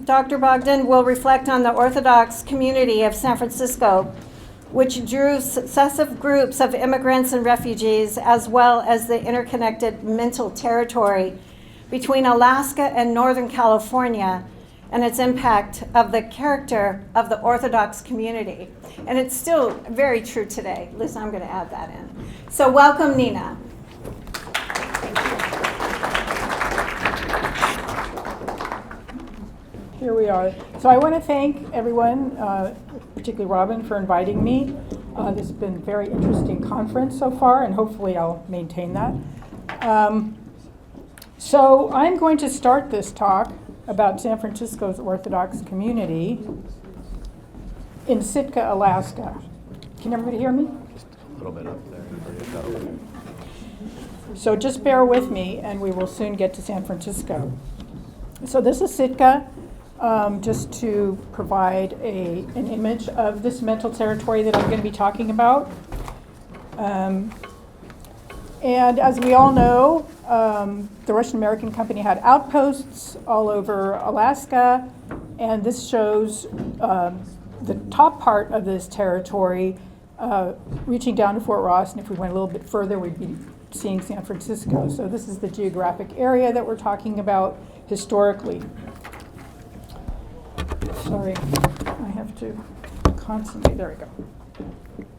Dr. Bogdan will reflect on the Orthodox community of San Francisco, which drew successive groups of immigrants and refugees, as well as the interconnected mental territory between Alaska and Northern California, and its impact of the character of the Orthodox community. And it's still very true today. Liz, I'm going to add that in. So welcome, Nina. Here we are. So I want to thank everyone, particularly Robin, for inviting me. This has been a very interesting conference so far, and hopefully I'll maintain that. So I'm going to start this talk about San Francisco's Orthodox community in Sitka, Alaska. Can everybody hear me? Just a little bit up there. So just bear with me, and we will soon get to San Francisco. So this is Sitka. Just to provide an image of this mental territory that I'm going to be talking about. And as we all know, the Russian American company had outposts all over Alaska, and this shows the top part of this territory reaching down to Fort Ross, and if we went a little bit further, we'd be seeing San Francisco. So this is the geographic area that we're talking about historically. Sorry, I have to concentrate. There we go.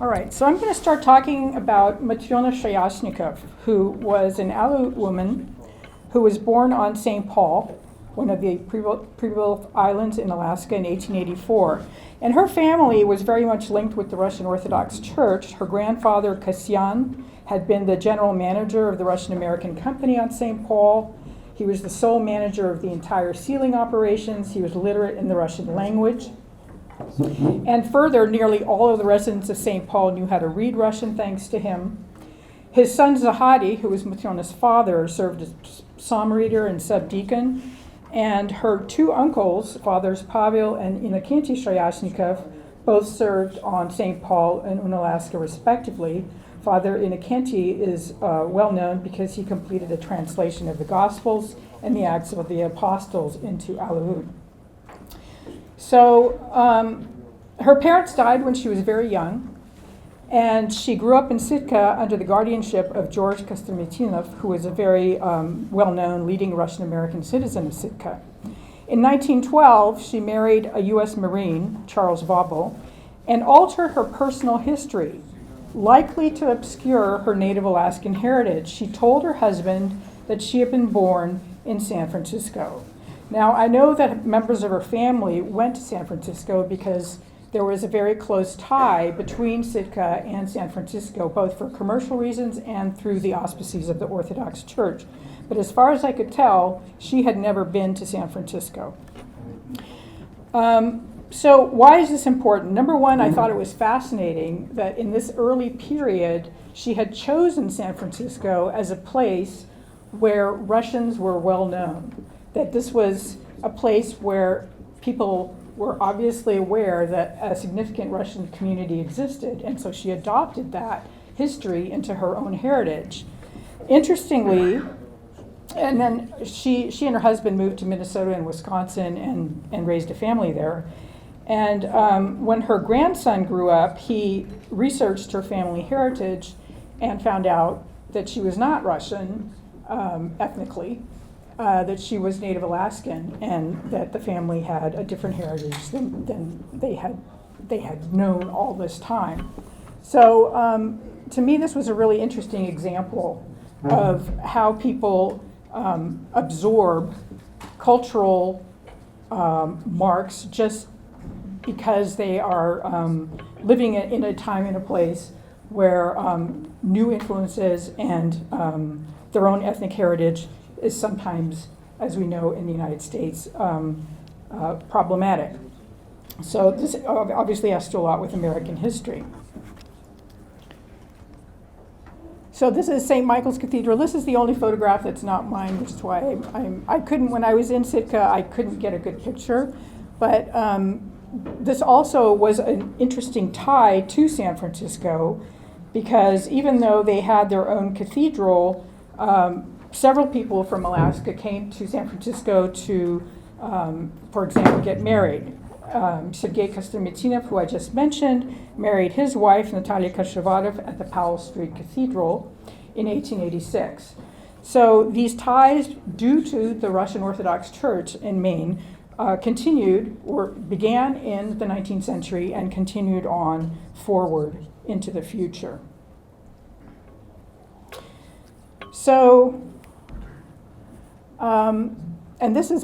All right, so I'm going to start talking about Matrona Shayashnikov, who was an Aleut woman who was born on St. Paul, one of the Pribiл Islands in Alaska, in 1884. And her family was very much linked with the Russian Orthodox Church. Her grandfather, Kasyan, had been the general manager of the Russian American company on St. Paul. He was the sole manager of the entire sealing operations. He was literate in the Russian language. And further, nearly all of the residents of St. Paul knew how to read Russian thanks to him. His son Zahadi, who was Matrona's father, served as psalm reader and subdeacon. And her two uncles, fathers Pavel and Innokenty Shayashnikov, both served on St. Paul and Unalaska respectively. Father Innokenty is well known because he completed a translation of the Gospels and the Acts of the Apostles into Aleut. So her parents died when she was very young, and she grew up in Sitka under the guardianship of George Kostomitinov, who was a very well-known leading Russian-American citizen of Sitka. In 1912, she married a U.S. Marine, Charles Vauble, and altered her personal history, likely to obscure her native Alaskan heritage. She told her husband that she had been born in San Francisco. Now, I know that members of her family went to San Francisco because there was a very close tie between Sitka and San Francisco, both for commercial reasons and through the auspices of the Orthodox Church. But as far as I could tell, she had never been to San Francisco. So why is this important? Number one, I thought it was fascinating that in this early period, she had chosen San Francisco as a place where Russians were well known, that this was a place where people were obviously aware that a significant Russian community existed, and so she adopted that history into her own heritage. Interestingly, and then she and her husband moved to Minnesota and Wisconsin and raised a family there. And when her grandson grew up, he researched her family heritage and found out that she was not Russian ethnically, that she was Native Alaskan, and that the family had a different heritage than they had known all this time. So to me, this was a really interesting example of how people absorb cultural marks just because they are living in a time and a place where new influences and their own ethnic heritage is sometimes, as we know in the United States, problematic. So this obviously has to do a lot with American history. So this is St. Michael's Cathedral. This is the only photograph that's not mine, which is why I couldn't, when I was in Sitka, I couldn't get a good picture. But this also was an interesting tie to San Francisco, because even though they had their own cathedral, several people from Alaska came to San Francisco to for example, get married. Sergei Kostomitynov, who I just mentioned, married his wife, Natalia Kashevadov, at the Powell Street Cathedral in 1886. So these ties, due to the Russian Orthodox Church in Maine, continued or began in the 19th century and continued on forward into the future. So, and this is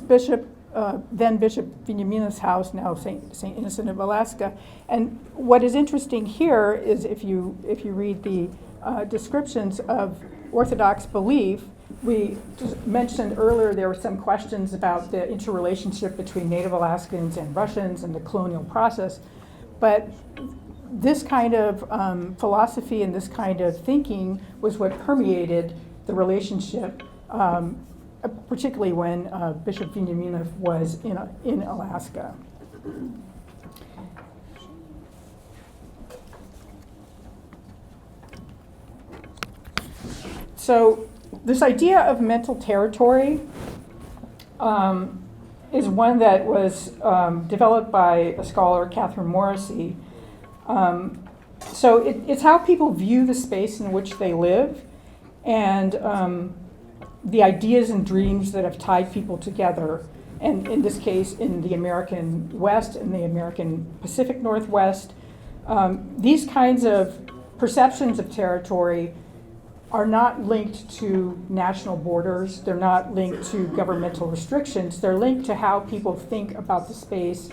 then Bishop Veniamina's house, now St. Innocent of Alaska. And what is interesting here is if you read the descriptions of Orthodox belief, we just mentioned earlier there were some questions about the interrelationship between Native Alaskans and Russians and the colonial process. But this kind of philosophy and this kind of thinking was what permeated the relationship, particularly when Bishop Veniaminov was in Alaska. So this idea of mental territory is one that was developed by a scholar, Catherine Morrissey. So it's how people view the space in which they live, and the ideas and dreams that have tied people together, and in this case, in the American West and the American Pacific Northwest. These kinds of perceptions of territory are not linked to national borders. They're not linked to governmental restrictions. They're linked to how people think about the space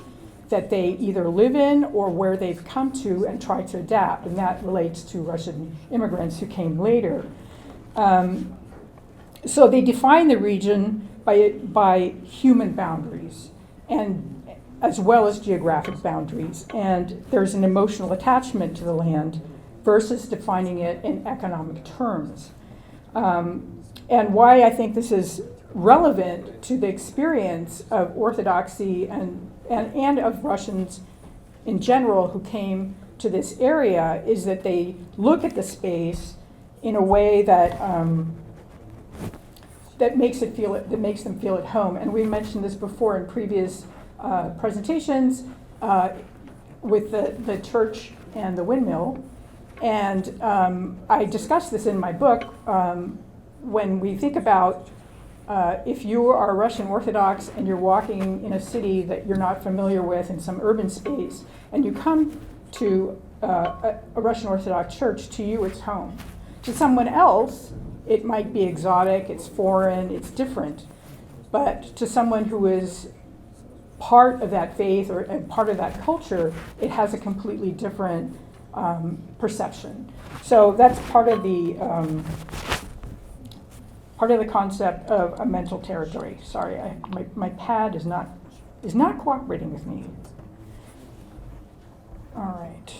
that they either live in or where they've come to and try to adapt. And that relates to Russian immigrants who came later. So they define the region by human boundaries, and as well as geographic boundaries. And there's an emotional attachment to the land versus defining it in economic terms. And why I think this is relevant to the experience of Orthodoxy and of Russians in general who came to this area is that they look at the space in a way that that makes them feel at home. And we mentioned this before in previous presentations with the church and the windmill. And I discussed this in my book. When we think about if you are Russian Orthodox and you're walking in a city that you're not familiar with in some urban space, and you come to a Russian Orthodox church, to you it's home. To someone else, it might be exotic, it's foreign, it's different. But to someone who is part of that faith or part of that culture, it has a completely different perception. So that's part of the concept of a mental territory. Sorry, my pad is not cooperating with me. All right.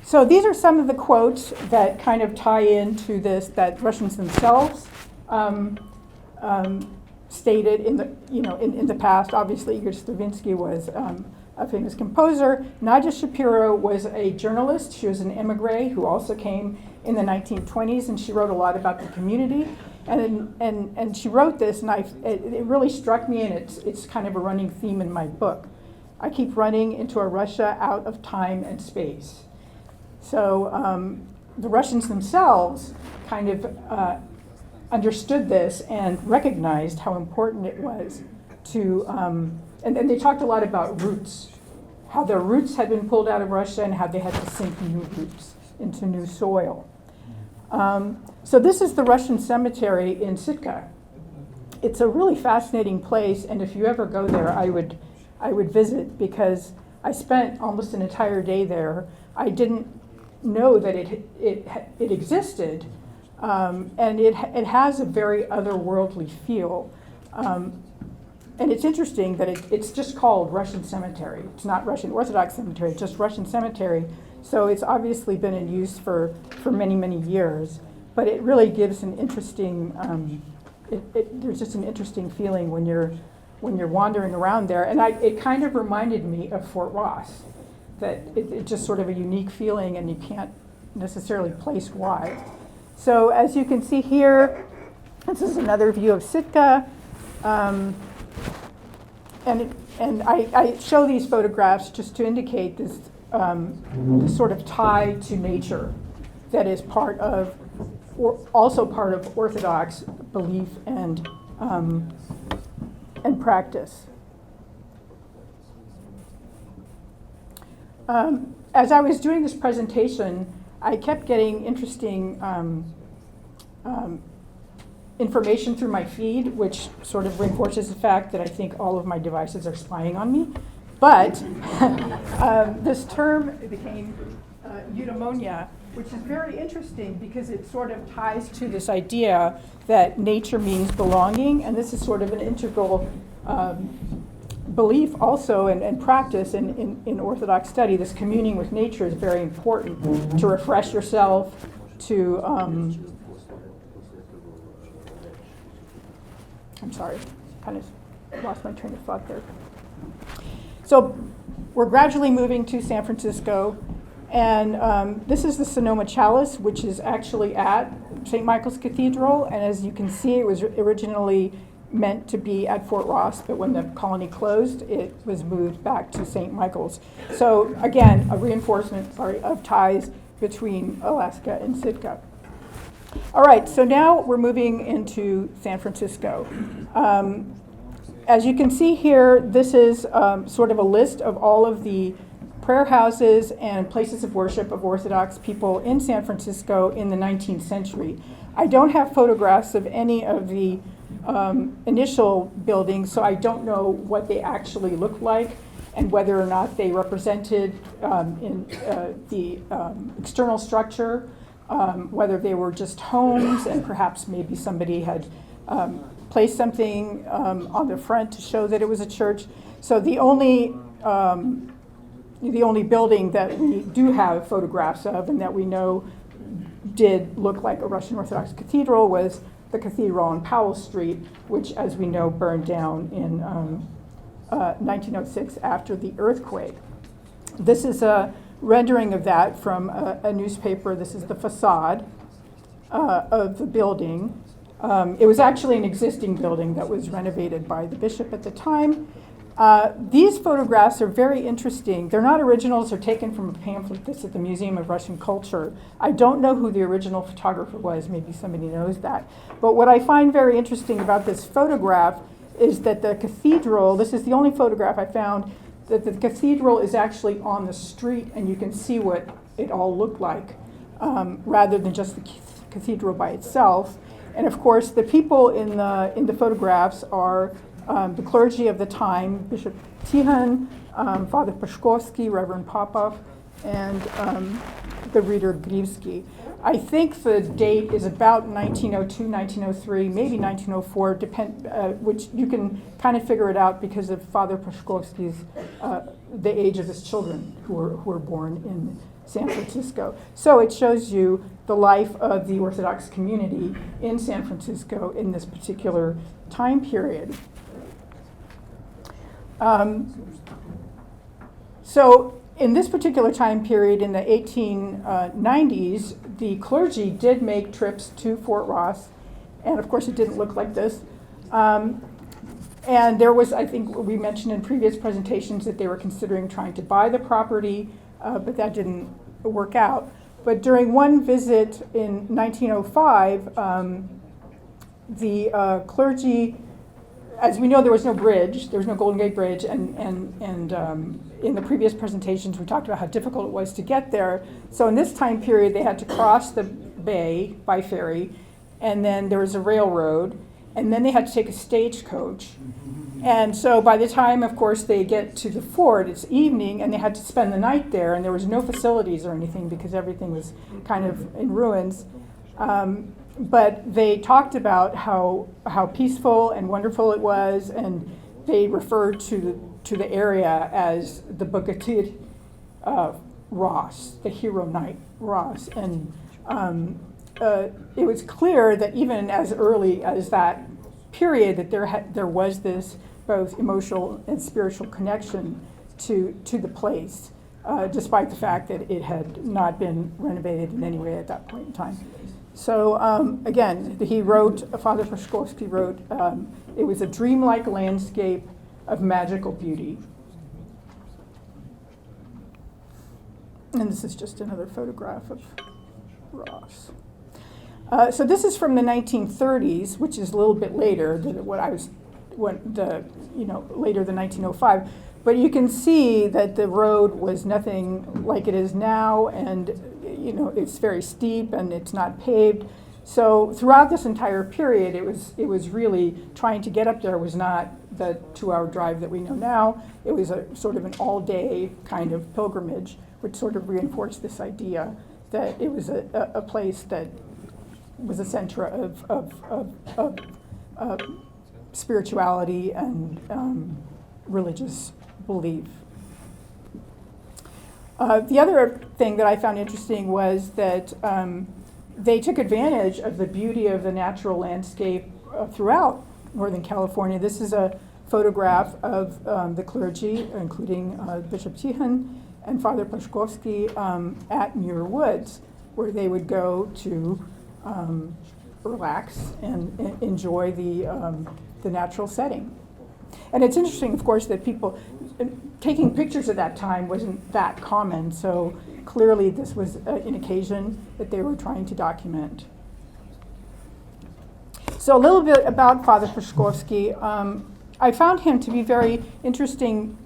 So these are some of the quotes that kind of tie into this, that Russians themselves stated in the past. Obviously, Igor Stravinsky was a famous composer. Nadia Shapiro was a journalist. She was an emigre who also came in the 1920s, and she wrote a lot about the community. And she wrote this, and it really struck me, and it's kind of a running theme in my book. I keep running into a Russia out of time and space. So the Russians themselves kind of understood this and recognized how important it was to, and they talked a lot about roots, how their roots had been pulled out of Russia and how they had to sink new roots into new soil. So this is the Russian cemetery in Sitka. It's a really fascinating place, and if you ever go there, I would visit, because I spent almost an entire day there. I didn't know that it existed, and it has a very otherworldly feel. And it's interesting that it's just called Russian Cemetery. It's not Russian Orthodox Cemetery, it's just Russian Cemetery. So it's obviously been in use for many, many years. But it really gives an interesting, there's just an interesting feeling when you're wandering around there. And it kind of reminded me of Fort Ross, that it's just sort of a unique feeling, and you can't necessarily place why. So as you can see here, This is another view of Sitka. And I show these photographs just to indicate this, this sort of tie to nature that is part of, or also part of Orthodox belief and practice. As I was doing this presentation, I kept getting interesting information through my feed, which sort of reinforces the fact that I think all of my devices are spying on me. But this term became eudaimonia, which is very interesting because it sort of ties to this idea that nature means belonging, and this is sort of an integral belief also and practice in Orthodox study. This communing with nature is very important to refresh yourself, to I'm sorry, kind of lost my train of thought there. So we're gradually moving to San Francisco, and this is the Sonoma Chalice, which is actually at St. Michael's Cathedral, and as you can see, it was originally meant to be at Fort Ross, but when the colony closed, it was moved back to St. Michael's. So again, a reinforcement, of ties between Alaska and Sitka. All right, so now we're moving into San Francisco. As you can see here, this is sort of a list of all of the prayer houses and places of worship of Orthodox people in San Francisco in the 19th century. I don't have photographs of any of the initial buildings, so I don't know what they actually look like and whether or not they represented in the external structure, whether they were just homes and perhaps maybe somebody had placed something on the front to show that it was a church. So the only building that we do have photographs of and that we know did look like a Russian Orthodox cathedral was the cathedral on Powell Street, which, as we know, burned down in 1906 after the earthquake. This is a rendering of that from a newspaper. This is the facade of the building. It was actually an existing building that was renovated by the bishop at the time. These photographs are very interesting. They're not originals, they're taken from a pamphlet that's at the Museum of Russian Culture. I don't know who the original photographer was, maybe somebody knows that. But what I find very interesting about this photograph is that the cathedral, this is the only photograph I found, that the cathedral is actually on the street and you can see what it all looked like rather than just the cathedral by itself. And of course, the people in the photographs are the clergy of the time, Bishop Tihan, Father Pashkovsky, Reverend Popov, and the reader Grivsky. I think the date is about 1902, 1903, maybe 1904, which you can kind of figure it out because of Father Pashkovsky's, the age of his children who were born in San Francisco. So it shows you the life of the Orthodox community in San Francisco in this particular time period. So in this particular time period in the 1890s, the clergy did make trips to Fort Ross, and of course it didn't look like this. And there was, I think we mentioned in previous presentations that they were considering trying to buy the property, but that didn't work out. But during one visit in 1905, the clergy, as we know, there was no bridge, there was no Golden Gate Bridge, and in the previous presentations we talked about how difficult it was to get there. So in this time period they had to cross the bay by ferry, and then there was a railroad, and then they had to take a stagecoach. And so by the time, of course, they get to the fort, it's evening, and they had to spend the night there, and there was no facilities or anything because everything was kind of in ruins. But they talked about how peaceful and wonderful it was, and they referred to the area as the Bogatyr Ross, the hero knight Ross. And it was clear that even as early as that period that there was this both emotional and spiritual connection to the place, despite the fact that it had not been renovated in any way at that point in time. So again, Father Paszkowski wrote, it was a dreamlike landscape of magical beauty. And this is just another photograph of Ross. So this is from the 1930s, which is a little bit later than later than 1905. But you can see that the road was nothing like it is now, and it's very steep and it's not paved. So throughout this entire period, it was really trying to get up there was not the 2-hour drive that we know now. It was a sort of an all-day kind of pilgrimage, which sort of reinforced this idea that it was a place that was a center of spirituality and religious belief. The other thing that I found interesting was that they took advantage of the beauty of the natural landscape throughout Northern California. This is a photograph of the clergy, including Bishop Tikhon and Father Paszkowski at Muir Woods, where they would go to relax and enjoy the natural setting. And it's interesting, of course, that people taking pictures at that time wasn't that common, so clearly this was an occasion that they were trying to document. So a little bit about Father Paszkowski. I found him to be very interesting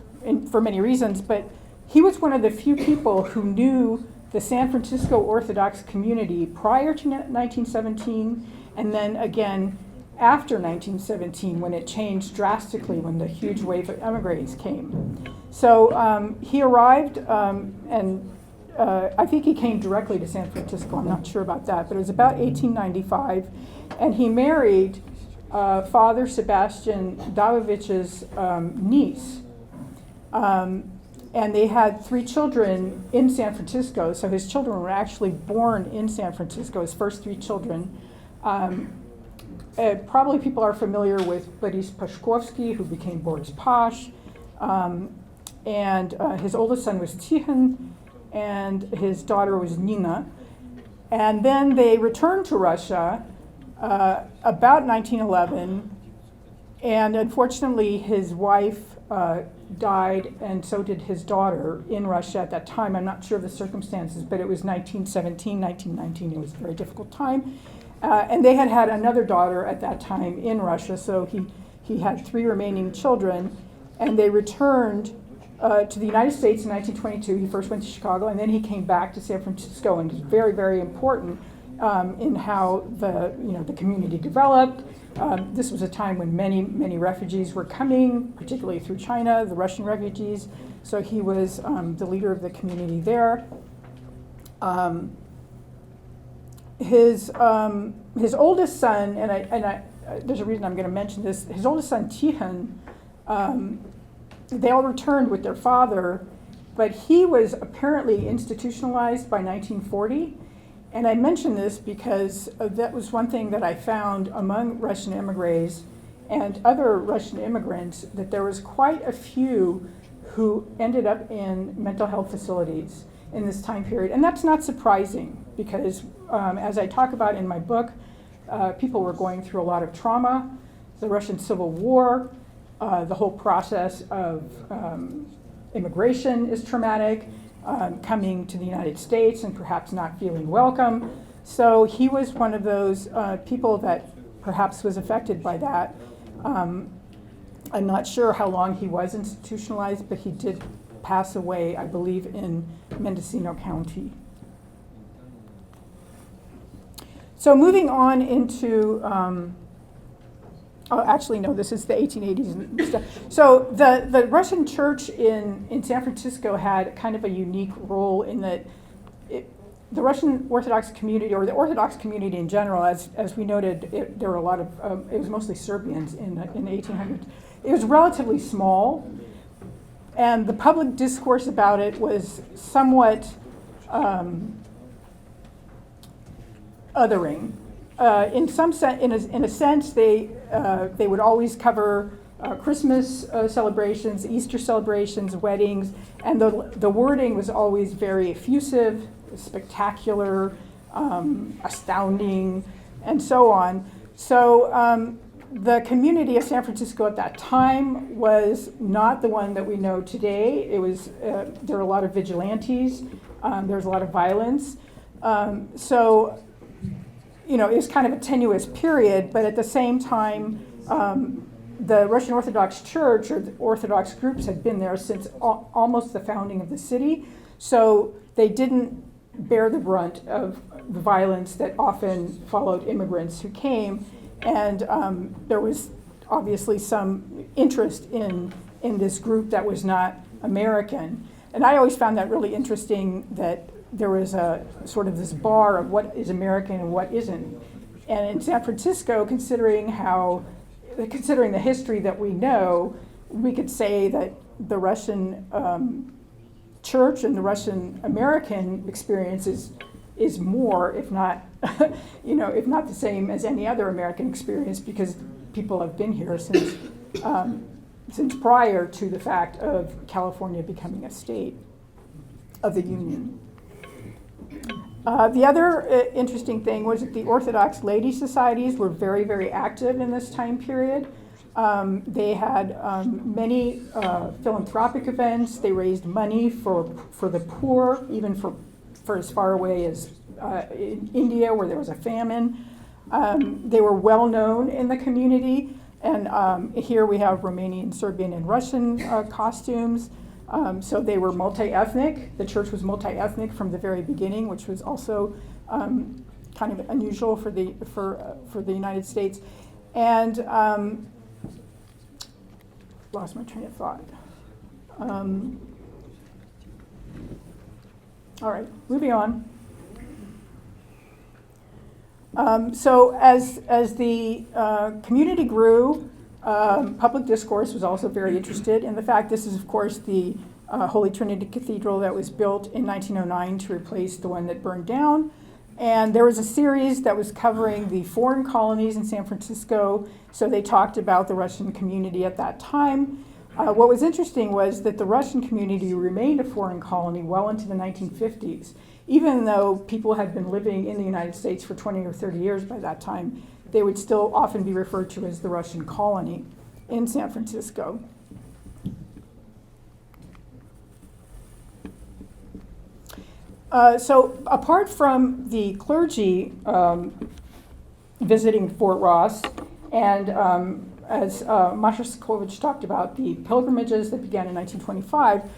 for many reasons, but he was one of the few people who knew the San Francisco Orthodox community prior to 1917, and then again after 1917, when it changed drastically, when the huge wave of emigres came. So he arrived, and I think he came directly to San Francisco. I'm not sure about that, but it was about 1895, and he married Father Sebastian Davidovich's niece. And they had 3 children in San Francisco, so his children were actually born in San Francisco, his first 3 children. Probably people are familiar with Boris Paszkowski, who became Boris Pash, and his oldest son was Tikhon, and his daughter was Nina. And then they returned to Russia about 1911, and unfortunately his wife died, and so did his daughter in Russia at that time. I'm not sure of the circumstances, but it was 1917, 1919. It was a very difficult time. And they had another daughter at that time in Russia, so he had 3 remaining children, and they returned to the United States in 1922. He first went to Chicago, and then he came back to San Francisco, and it was very, very important in how the community developed. This was a time when many, many refugees were coming, particularly through China, the Russian refugees. So he was the leader of the community there. His oldest son, and there's a reason I'm going to mention this. His oldest son Tikhon, they all returned with their father, but he was apparently institutionalized by 1940. And I mention this because that was one thing that I found among Russian emigres and other Russian immigrants, that there was quite a few who ended up in mental health facilities in this time period. And that's not surprising because, as I talk about in my book, people were going through a lot of trauma, the Russian Civil War, the whole process of immigration is traumatic. Coming to the United States and perhaps not feeling welcome. So he was one of those people that perhaps was affected by that. I'm not sure how long he was institutionalized, but he did pass away, I believe, in Mendocino County. So moving on into, actually, no, this is the 1880s and stuff. So the Russian church in San Francisco had kind of a unique role in that the Russian Orthodox community, or the Orthodox community in general, as we noted, there were a lot of, it was mostly Serbians in the 1800s. It was relatively small, and the public discourse about it was somewhat othering. In a sense, they would always cover Christmas celebrations, Easter celebrations, weddings, and the wording was always very effusive, spectacular, astounding, and so on. So the community of San Francisco at that time was not the one that we know today. It was there were a lot of vigilantes. There was a lot of violence. So you know, it was kind of a tenuous period, but at the same time, the Russian Orthodox Church or the Orthodox groups had been there since almost the founding of the city. So they didn't bear the brunt of the violence that often followed immigrants who came. And there was obviously some interest in this group that was not American. And I always found that really interesting, that there was a sort of this bar of what is American and what isn't. And in San Francisco, considering the history that we know, we could say that the Russian church and the Russian American experience is more, if not, if not the same as any other American experience, because people have been here since prior to the fact of California becoming a state of the Union. The other interesting thing was that the Orthodox laity societies were very, very active in this time period. They had many philanthropic events. They raised money for the poor, even for as far away as in India, where there was a famine. They were well known in the community. And here we have Romanian, Serbian, and Russian costumes. So they were multi-ethnic. The church was multi-ethnic from the very beginning, which was also kind of unusual for the United States. And lost my train of thought. All right, moving on. So as the community grew, public discourse was also very interested in the fact this is, of course, the Holy Trinity Cathedral that was built in 1909 to replace the one that burned down. And there was a series that was covering the foreign colonies in San Francisco, so they talked about the Russian community at that time. What was interesting was that the Russian community remained a foreign colony well into the 1950s. Even though people had been living in the United States for 20 or 30 years by that time, they would still often be referred to as the Russian colony in San Francisco. So apart from the clergy visiting Fort Ross, and as Masha Skovich talked about, the pilgrimages that began in 1925,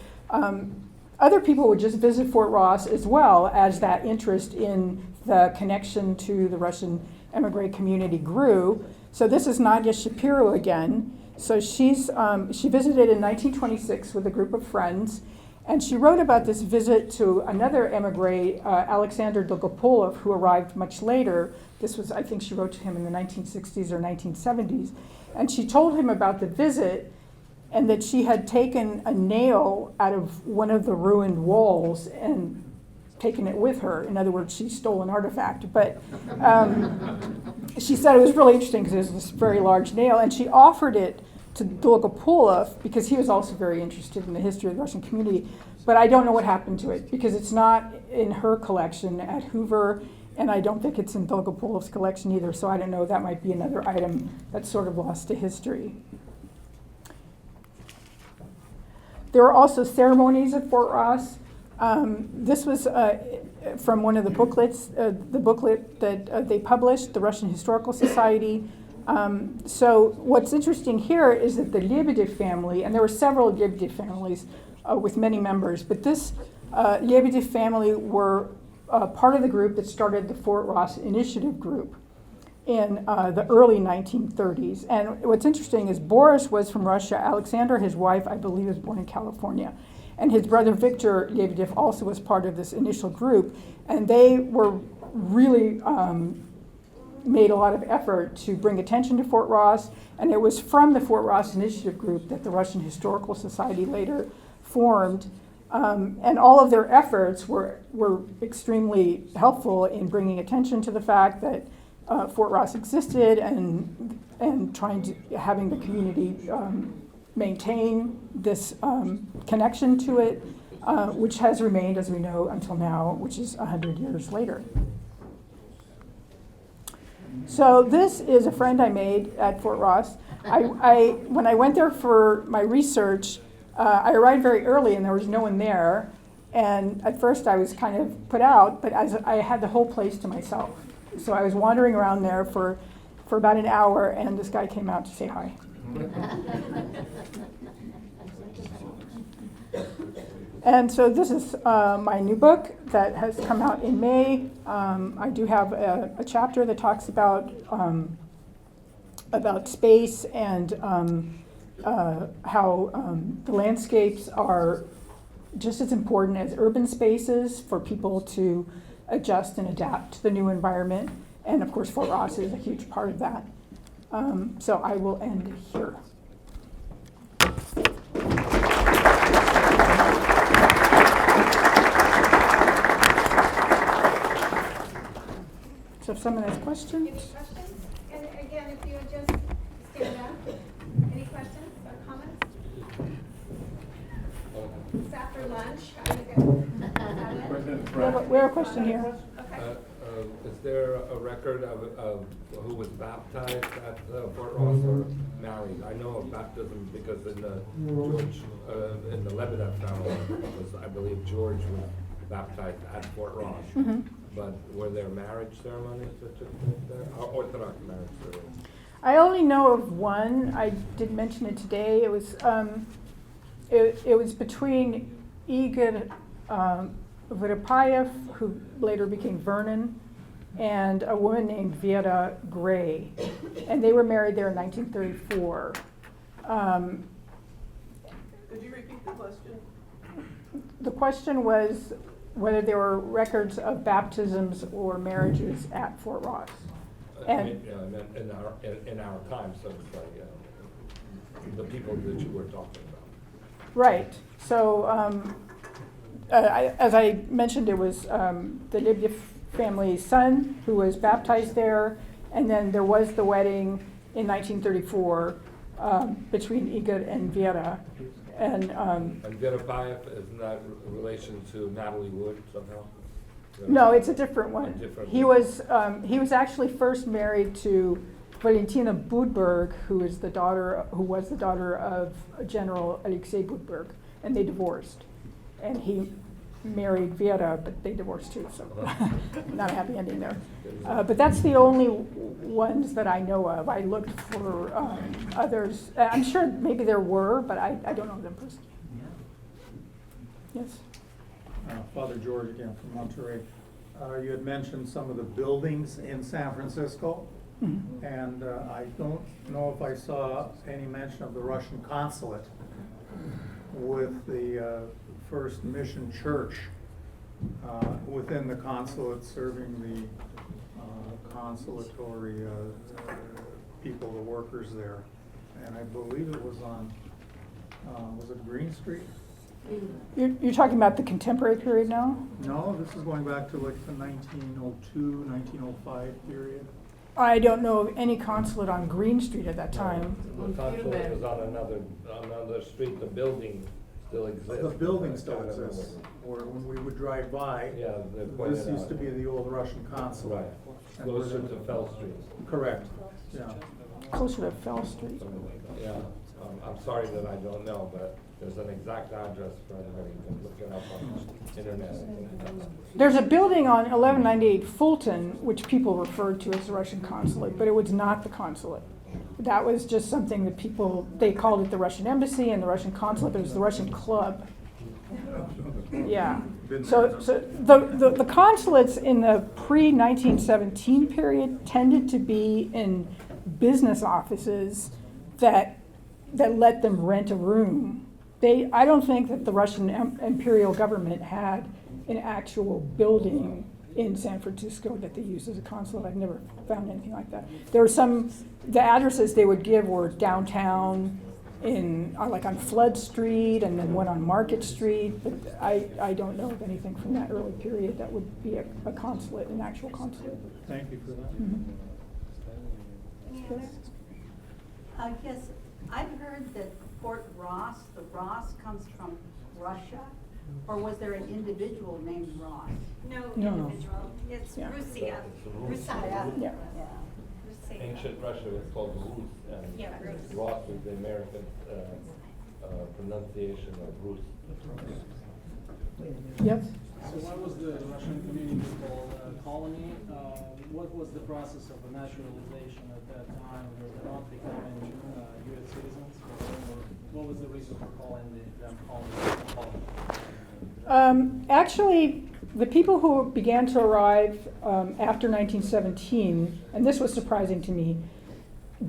other people would just visit Fort Ross as well, as that interest in the connection to the Russian emigre community grew. So this is Nadia Shapiro again. So she visited in 1926 with a group of friends, and she wrote about this visit to another emigre, Alexander Dolgopolov, who arrived much later. This was, I think she wrote to him in the 1960s or 1970s. And she told him about the visit, and that she had taken a nail out of one of the ruined walls and taken it with her. In other words, she stole an artifact. But she said it was really interesting because it was this very large nail, and she offered it to Dolgopolov because he was also very interested in the history of the Russian community. But I don't know what happened to it because it's not in her collection at Hoover, and I don't think it's in Dolgopolov's collection either, so I don't know. That might be another item that's sort of lost to history. There were also ceremonies at Fort Ross. This was from one of the booklets, the booklet that they published, the Russian Historical Society. So what's interesting here is that the Lebedev family, and there were several Lebedev families with many members, but this Lebedev family were part of the group that started the Fort Ross Initiative group in the early 1930s. And what's interesting is Boris was from Russia. Alexander, his wife, I believe, was born in California. And his brother Victor Lebedev also was part of this initial group. And they were really made a lot of effort to bring attention to Fort Ross. And it was from the Fort Ross Initiative group that the Russian Historical Society later formed. And all of their efforts were extremely helpful in bringing attention to the fact that Fort Ross existed and having the community maintain this connection to it, which has remained, as we know, until now, which is 100 years later. So this is a friend I made at Fort Ross. When I went there for my research, I arrived very early and there was no one there. And at first I was kind of put out, but as I had the whole place to myself. So I was wandering around there for about an hour, and this guy came out to say hi. And so this is my new book that has come out in May. I do have a chapter that talks about space and how the landscapes are just as important as urban spaces for people to adjust and adapt to the new environment. And of course, Fort Ross is a huge part of that. So I will end here. So if someone has questions? Any questions? And again, if you would just stand up. Any questions or comments? It's after lunch. Are you good? We have a question here. Okay. Is there a record of who was baptized at Fort Ross or married? I know of baptism because in the in the Lebedev family, I believe George was baptized at Fort Ross. Mm-hmm. But were there marriage ceremonies that took place there? Orthodox marriage ceremonies? I only know of one. I did mention it today. It was between Igor Voropayev, who later became Vernon, and a woman named Vera Gray, and they were married there in 1934. Could you repeat the question? The question was whether there were records of baptisms or marriages at Fort Ross. I mean, in our time, so it's like the people that you were talking about. Right. So, as I mentioned, it was the Lebedev family's son who was baptized there, and then there was the wedding in 1934 between Igor and Vera. And Voropayev, isn't that in relation to Natalie Wood somehow? no, it's a different one. Different He was actually first married to Valentina Budberg, who was the daughter of General Alexei Budberg, and they divorced. And he married Vera, but they divorced too, so not a happy ending there. But that's the only ones that I know of. I looked for others. I'm sure maybe there were, but I don't know them personally. Yes? Father George again from Monterey. You had mentioned some of the buildings in San Francisco, Mm-hmm. and I don't know if I saw any mention of the Russian consulate with the First Mission Church within the consulate serving the consulatory people, the workers there. And I believe it was on, was it Green Street? You're talking about the contemporary period now? No, this is going back to like the 1902, 1905 period. I don't know of any consulate on Green Street at that time. The consulate was on another street. The building still exists. The building still exists, or when we would drive by, Yeah, they pointed this used out. to be the old Russian consulate. Right, And closer we're- to Fell Street. Correct, yeah. Closer to Fell Street. Something like that. Yeah, I'm sorry that I don't know, but there's an exact address for anybody who can look it up on the internet. There's a building on 1198 Fulton, which people referred to as the Russian consulate, but it was not the consulate. That was just something that they called it the Russian embassy and the Russian consulate, but it was the Russian club. Yeah. So the consulates in the pre-1917 period tended to be in business offices that let them rent a room. I don't think that the Russian imperial government had an actual building in San Francisco that they used as a consulate. I've never found anything like that. There were the addresses they would give were downtown, like on Flood Street, and then one on Market Street. But I don't know of anything from that early period that would be a consulate, an actual consulate. Thank you for that. Mhm. Any other? Yes, I've heard that Fort Ross, the Ross comes from Russia, or was there an individual named Ross? No No. individual. It's Yeah. Russia. Russia. Yeah. ancient Russia was called Rus, and Yeah, Rus. Ross was the American pronunciation of Rus. Yep. So why was the Russian community called a colony? What was the process of the naturalization at that time? Were they not becoming U.S. citizens? Or what was the reason for calling them colony? Actually, the people who began to arrive after 1917, and this was surprising to me,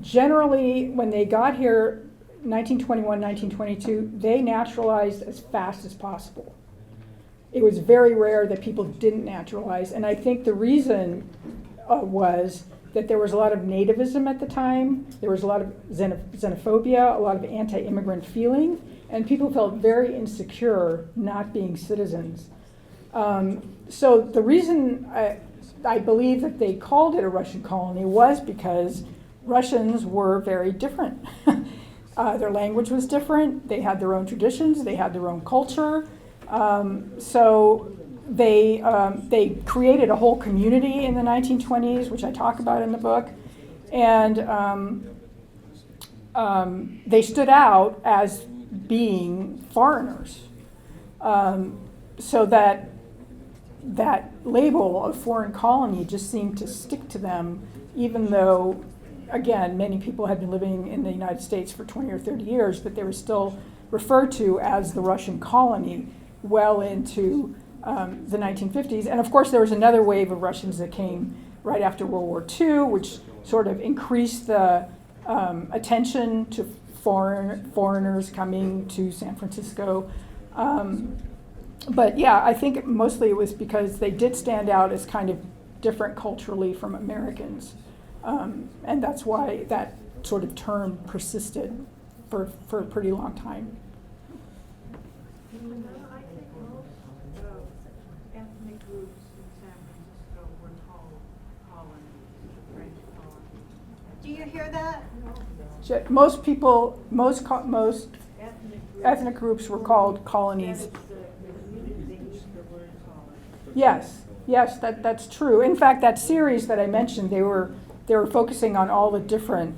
generally when they got here 1921, 1922, they naturalized as fast as possible. It was very rare that people didn't naturalize, and I think the reason was that there was a lot of nativism at the time, there was a lot of xenophobia, a lot of anti-immigrant feeling, and people felt very insecure not being citizens. So the reason I believe that they called it a Russian colony was because Russians were very different. Their language was different, they had their own traditions, they had their own culture. So they created a whole community in the 1920s, which I talk about in the book, and they stood out as being foreigners. So that label of foreign colony just seemed to stick to them, even though, again, many people had been living in the United States for 20 or 30 years, but they were still referred to as the Russian colony well into the 1950s. And of course, there was another wave of Russians that came right after World War II, which sort of increased the attention to foreigners coming to San Francisco. But yeah, I think mostly it was because they did stand out as kind of different culturally from Americans. And that's why that sort of term persisted for a pretty long time. I think most ethnic groups in San Francisco were called colonies, French colonies. Do you hear that? Most people, most Ethnic ethnic groups. groups were called colonies. That is the community they used the word colony. Yes, that's true. In fact, that series that I mentioned, they were focusing on all the different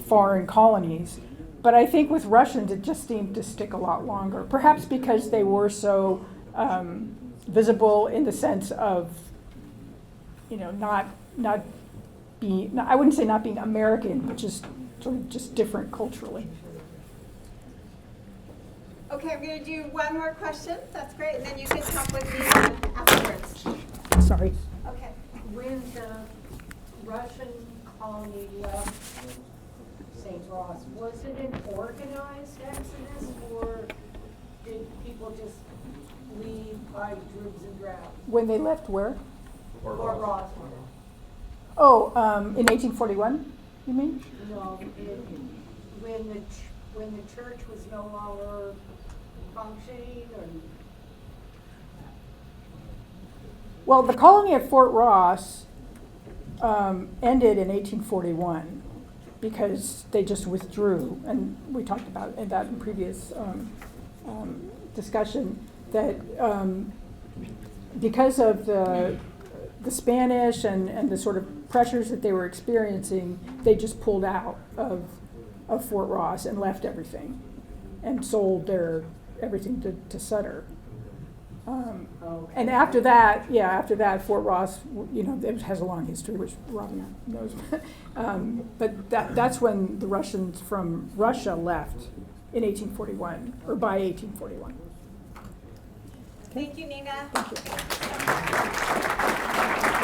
foreign colonies. But I think with Russians, it just seemed to stick a lot longer. Perhaps because they were so visible in the sense of, not being, I wouldn't say not being American, but just sort of just different culturally. Okay, I'm going to do one more question. That's great. And then you can talk with me afterwards. Sorry. Okay. When the Russian colony left St. Ross, was it an organized exodus, or did people just leave by dribs and drabs? When they left where? Fort Ross? Oh, in 1841, you mean? No, when the church was no longer functioning, or? Well, the colony at Fort Ross ended in 1841 because they just withdrew, and we talked about that in previous discussion, that because of the Spanish and the sort of pressures that they were experiencing, they just pulled out of Fort Ross and left everything and sold their everything to Sutter. And after that, Fort Ross, it has a long history, which Robin knows. But that's when the Russians from Russia left in 1841, or by 1841. Thank you, Nina. Thank you.